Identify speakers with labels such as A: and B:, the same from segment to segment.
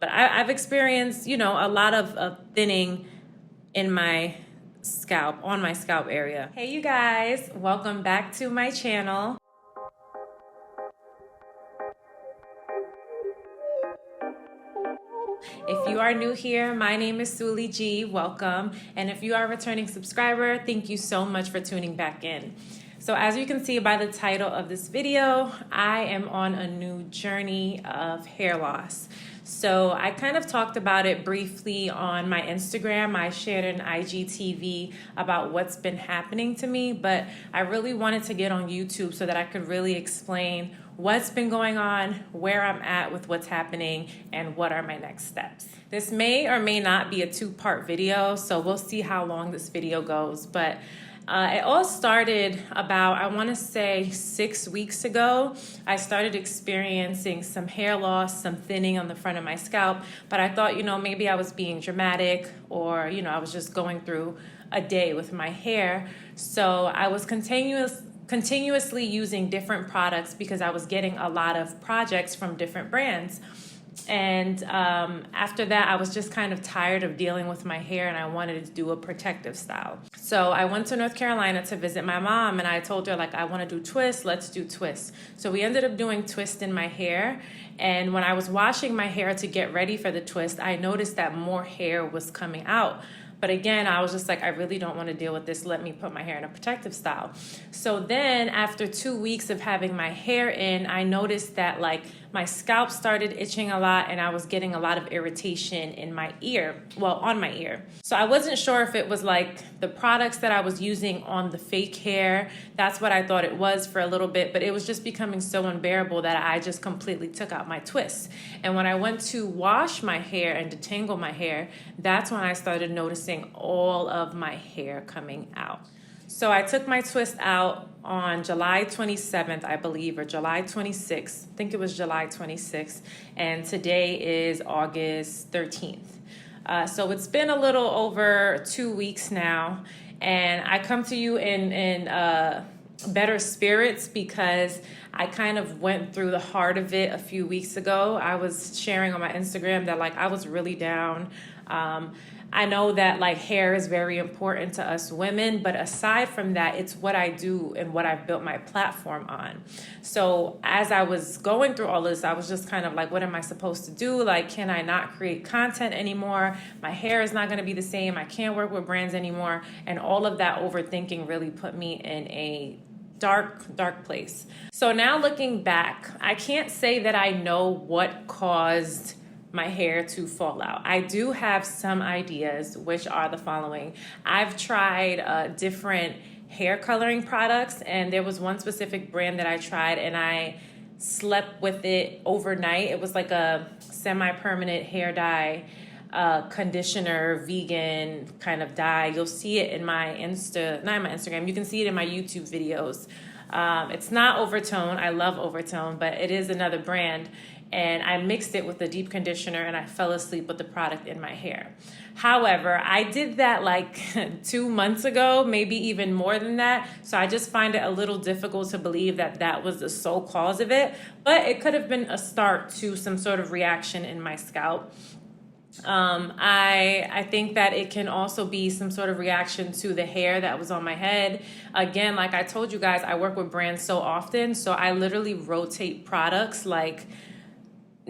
A: But I've experienced, a lot of thinning in my scalp, on my scalp area. Hey, you guys, welcome back to my channel. If you are new here, my name is Suli G. Welcome. And if you are a returning subscriber, thank you so much for tuning back in. So as you can see by the title of this video, I am on a new journey of hair loss. So I kind of talked about it briefly on my Instagram. I shared an IGTV about what's been happening to me, but I really wanted to get on YouTube so that I could really explain what's been going on, where I'm at with what's happening, and what are my next steps. This may or may not be a two-part video, so we'll see how long this video goes, but it all started about, I want to say 6 weeks ago. I started experiencing some hair loss, some thinning on the front of my scalp, but I thought, maybe I was being dramatic or, I was just going through a day with my hair. So I was continuously using different products because I was getting a lot of projects from different brands. And after that, I was just kind of tired of dealing with my hair and I wanted to do a protective style. So I went to North Carolina to visit my mom and I told her, I want to do twists, let's do twists. So we ended up doing twists in my hair. And when I was washing my hair to get ready for the twist, I noticed that more hair was coming out. But again, I was just I really don't want to deal with this. Let me put my hair in a protective style. So then after 2 weeks of having my hair in, I noticed that my scalp started itching a lot and I was getting a lot of irritation in my ear, on my ear. So I wasn't sure if it was the products that I was using on the fake hair. That's what I thought it was for a little bit, but it was just becoming so unbearable that I just completely took out my twists. And when I went to wash my hair and detangle my hair, that's when I started noticing all of my hair coming out. So I took my twist out on July 27th, I believe, or July 26th. I think it was July 26th. And today is August 13th. So it's been a little over 2 weeks now. And I come to you in better spirits because I kind of went through the heart of it a few weeks ago. I was sharing on my Instagram that I was really down. I know that hair is very important to us women, but aside from that, it's what I do and what I've built my platform on. So as I was going through all this, I was just kind of what am I supposed to do? Can I not create content anymore? My hair is not going to be the same. I can't work with brands anymore. And all of that overthinking really put me in a dark place. So now looking back, I can't say that I know what caused my hair to fall out. I do have some ideas, which are the following. I've tried different hair coloring products, and there was one specific brand that I tried, and I slept with it overnight. It was a semi-permanent hair dye, conditioner, vegan kind of dye. You'll see it in my not in my Instagram. You can see it in my YouTube videos. It's not Overtone. I love Overtone, but it is another brand. And I mixed it with the deep conditioner and I fell asleep with the product in my hair. However, I did that 2 months ago, maybe even more than that. So I just find it a little difficult to believe that that was the sole cause of it. But it could have been a start to some sort of reaction in my scalp. I think that it can also be some sort of reaction to the hair that was on my head. Again, like I told you guys, I work with brands so often. So I literally rotate products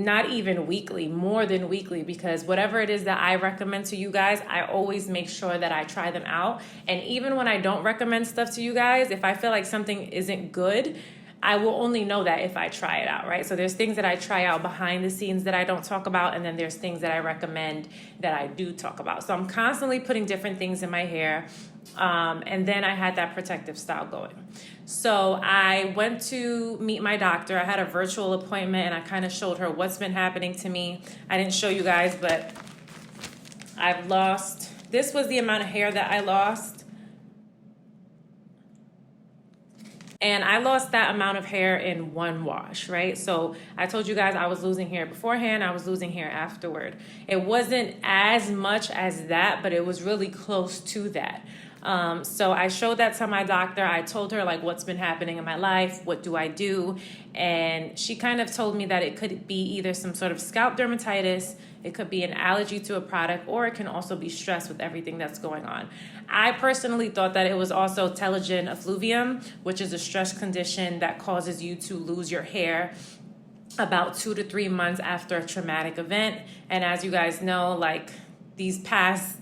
A: not even weekly, more than weekly, because whatever it is that I recommend to you guys, I always make sure that I try them out. And even when I don't recommend stuff to you guys, if I feel like something isn't good, I will only know that if I try it out, right? So there's things that I try out behind the scenes that I don't talk about, and then there's things that I recommend that I do talk about. So I'm constantly putting different things in my hair. And then I had that protective style going. So I went to meet my doctor. I had a virtual appointment and I kind of showed her what's been happening to me. I didn't show you guys, but this was the amount of hair that I lost. And I lost that amount of hair in one wash, right? So I told you guys I was losing hair beforehand, I was losing hair afterward. It wasn't as much as that, but it was really close to that. So I showed that to my doctor. I told her like what's been happening in my life, what do I do? And she kind of told me that it could be either some sort of scalp dermatitis, it could be an allergy to a product, or it can also be stress with everything that's going on. I personally thought that it was also telogen effluvium, which is a stress condition that causes you to lose your hair about 2 to 3 months after a traumatic event. And as you guys know, like these past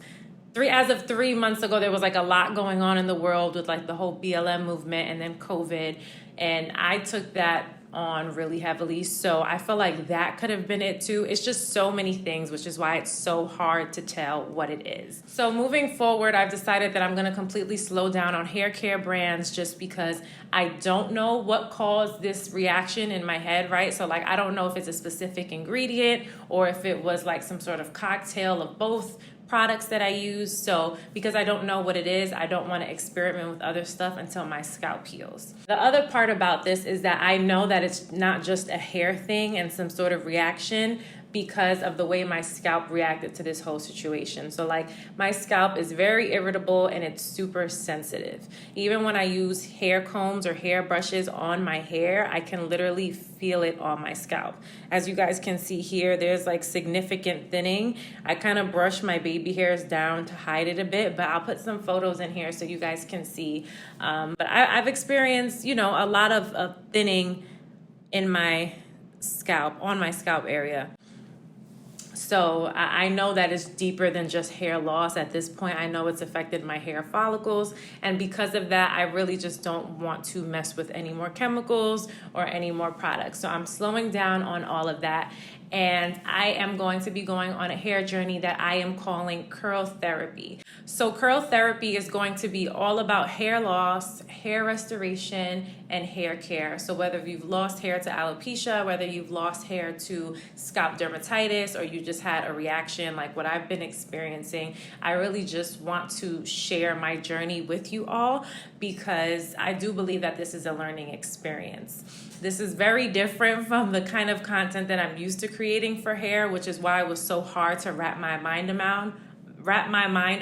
A: as of 3 months ago, there was like a lot going on in the world with like the whole BLM movement and then COVID. And I took that on really heavily. So I feel like that could have been it too. It's just so many things, which is why it's so hard to tell what it is. So moving forward, I've decided that I'm going to completely slow down on hair care brands just because I don't know what caused this reaction in my head, right? So like, I don't know if it's a specific ingredient or if it was like some sort of cocktail of both products that I use. So because I don't know what it is, I don't want to experiment with other stuff until my scalp heals. The other part about this is that I know that it's not just a hair thing and some sort of reaction because of the way my scalp reacted to this whole situation. So like my scalp is very irritable and it's super sensitive. Even when I use hair combs or hair brushes on my hair, I can literally feel it on my scalp. As you guys can see here, there's like significant thinning. I kind of brush my baby hairs down to hide it a bit, but I'll put some photos in here so you guys can see. But I've experienced, a lot of thinning in my scalp, on my scalp area. So I know that it's deeper than just hair loss at this point. I know it's affected my hair follicles. And because of that, I really just don't want to mess with any more chemicals or any more products. So I'm slowing down on all of that. And I am going to be going on a hair journey that I am calling curl therapy. So curl therapy is going to be all about hair loss, hair restoration, and hair care. So whether you've lost hair to alopecia, whether you've lost hair to scalp dermatitis, or you just had a reaction like what I've been experiencing, I really just want to share my journey with you all because I do believe that this is a learning experience. This is very different from the kind of content that I'm used to creating for hair, which is why it was so hard to wrap my mind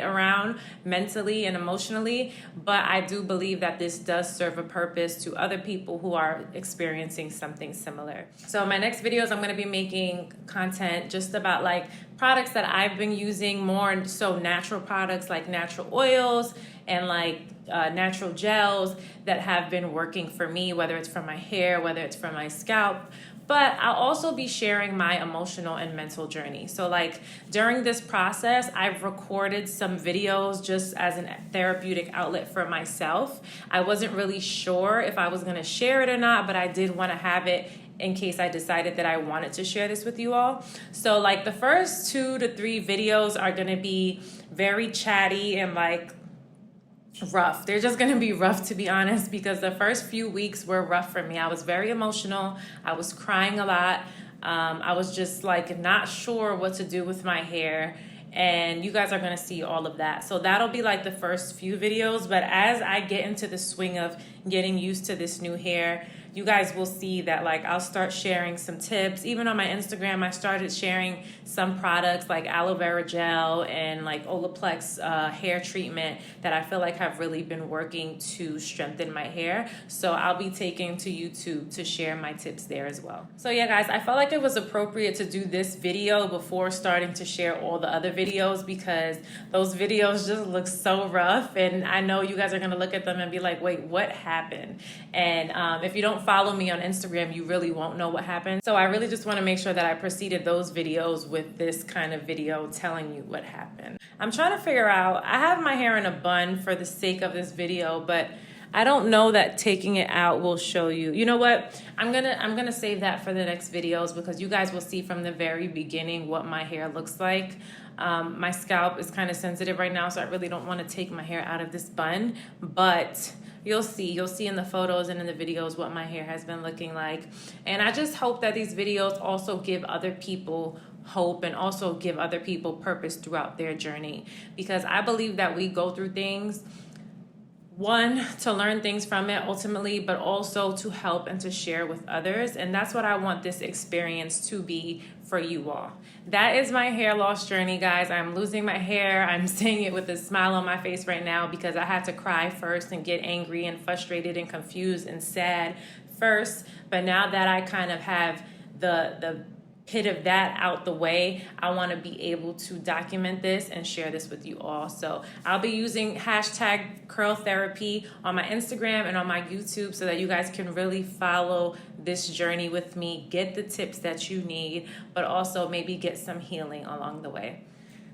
A: around mentally and emotionally. But I do believe that this does serve a purpose to other people who are experiencing something similar. So in my next videos, I'm going to be making content just about like products that I've been using more, so natural products like natural oils and like natural gels that have been working for me, whether it's for my hair, whether it's for my scalp. But I'll also be sharing my emotional and mental journey. So like during this process, I've recorded some videos just as a therapeutic outlet for myself. I wasn't really sure if I was going to share it or not, but I did want to have it in case I decided that I wanted to share this with you all. So like the first 2 to 3 videos are going to be very chatty and like rough. They're just going to be rough, to be honest, because the first few weeks were rough for me. I was very emotional. I was crying a lot. I was just like not sure what to do with my hair. And you guys are going to see all of that. So that'll be like the first few videos. But as I get into the swing of getting used to this new hair, you guys will see that like I'll start sharing some tips. Even on my Instagram, I started sharing some products like aloe vera gel and like Olaplex hair treatment that I feel like have really been working to strengthen my hair. So I'll be taking to YouTube to share my tips there as well. So yeah, guys, I felt like it was appropriate to do this video before starting to share all the other videos because those videos just look so rough. And I know you guys are going to look at them and be like, wait, what happened? And if you don't follow me on Instagram, you really won't know what happened. So I really just want to make sure that I preceded those videos with this kind of video telling you what happened. I'm trying to figure out, I have my hair in a bun for the sake of this video, but I don't know that taking it out will show you. You know what? I'm gonna save that for the next videos because you guys will see from the very beginning what my hair looks like. My scalp is kind of sensitive right now, so I really don't want to take my hair out of this bun, but you'll see in the photos and in the videos what my hair has been looking like. And I just hope that these videos also give other people hope and also give other people purpose throughout their journey, because I believe that we go through things one, to learn things from it ultimately, but also to help and to share with others. And that's what I want this experience to be for you all. That is my hair loss journey, guys. I'm losing my hair. I'm saying it with a smile on my face right now because I had to cry first and get angry and frustrated and confused and sad first. But now that I kind of have the pit of that out the way, I want to be able to document this and share this with you all. So I'll be using hashtag curl therapy on my Instagram and on my YouTube so that you guys can really follow this journey with me, get the tips that you need, but also maybe get some healing along the way.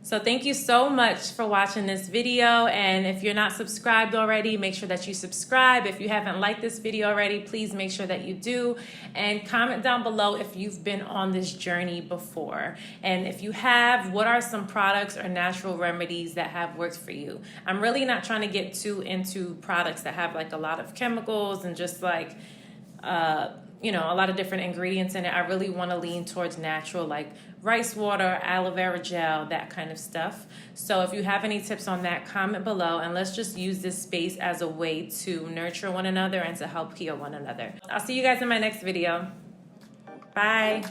A: So thank you so much for watching this video, and if you're not subscribed already, make sure that you subscribe. If you haven't liked this video already, please make sure that you do, and comment down below if you've been on this journey before. And if you have, what are some products or natural remedies that have worked for you? I'm really not trying to get too into products that have like a lot of chemicals and just like you know, a lot of different ingredients in it. I really want to lean towards natural, like rice water, aloe vera gel, that kind of stuff. So if you have any tips on that, comment below, and let's just use this space as a way to nurture one another and to help heal one another. I'll see you guys in my next video. Bye.